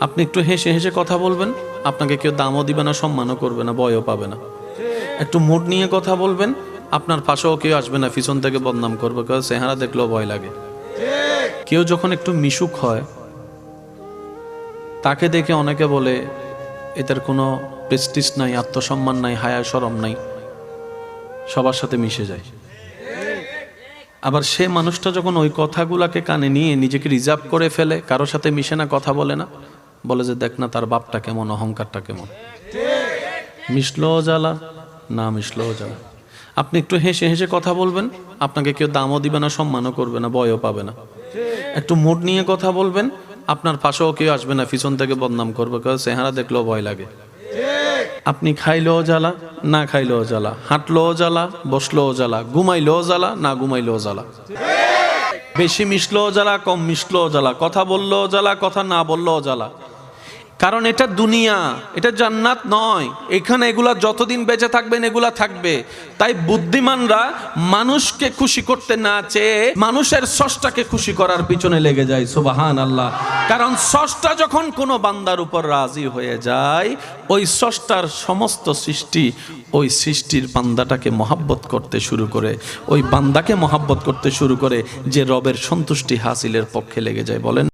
আপনি একটু হেসে হেসে কথা বলবেন, আপনাকে কেউ দামও দিবে না, সম্মানও করবে না, ভয়ও পাবে না। একটু মুড নিয়ে কথা বলবেন, আপনার পাশেও কেউ আসবে না, পিছন থেকে বদনাম করবে, কেউ চেহারা দেখলেও ভয় লাগে। কেউ যখন একটু মিশুক হয়, তাকে দেখে অনেকে বলে এদের কোনো প্রেস্টিজ নাই, আত্মসম্মান নাই, হায়া শরম নাই, সবার সাথে মিশে যায়। আবার সে মানুষটা যখন ওই কথাগুলাকে কানে নিয়ে নিজেকে রিজার্ভ করে ফেলে, কারোর সাথে মিশে না, কথা বলে না, বলে যে দেখ না তার বাপটা কেমন, অহংকারটা কেমন, মিশলো জ্বালা, না মিশলো জ্বালা। আপনি একটু হেসে হেসে কথা বলবেন, আপনাকে কেউ দামও দিবে না, সম্মানও করবে না, ভয়ও পাবে না। একটু মুড নিয়ে কথা বলবেন, আপনার পাশেও কেউ আসবে না, পিছন থেকে বদনাম করবে, কেউ চেহারা দেখলেও ভয় লাগে। আপনি খাইলেও জ্বালা, না খাইলেও জ্বালা, হাঁটলেও জ্বালা, বসলেও জ্বালা, ঘুমাইলেও জ্বালা, না ঘুমাইলেও জ্বালা, বেশি মিশলেও জ্বালা, কম মিশলেও জ্বালা, কথা বললেও জ্বালা, কথা না বললেও জ্বালা। কারণ এটা দুনিয়া, এটা জান্নাত নয়। এখানে এগুলা যতদিন বেঁচে থাকবেন এগুলা থাকবে। তাই বুদ্ধিমানরা মানুষকে খুশি করতে না চেয়ে মানুষের স্রষ্টাকে খুশি করার পিছনে লেগে যায়। সুবহানাল্লাহ। কারণ স্রষ্টা যখন কোনো বান্দার উপর রাজি হয়ে যায়, ওই স্রষ্টার সমস্ত সৃষ্টি ওই সৃষ্টির বান্দাটাকে মহাব্বত করতে শুরু করে, ওই বান্দাকে মহাব্বত করতে শুরু করে, যে রবের সন্তুষ্টি হাসিলের পক্ষে লেগে যায়। বলেন।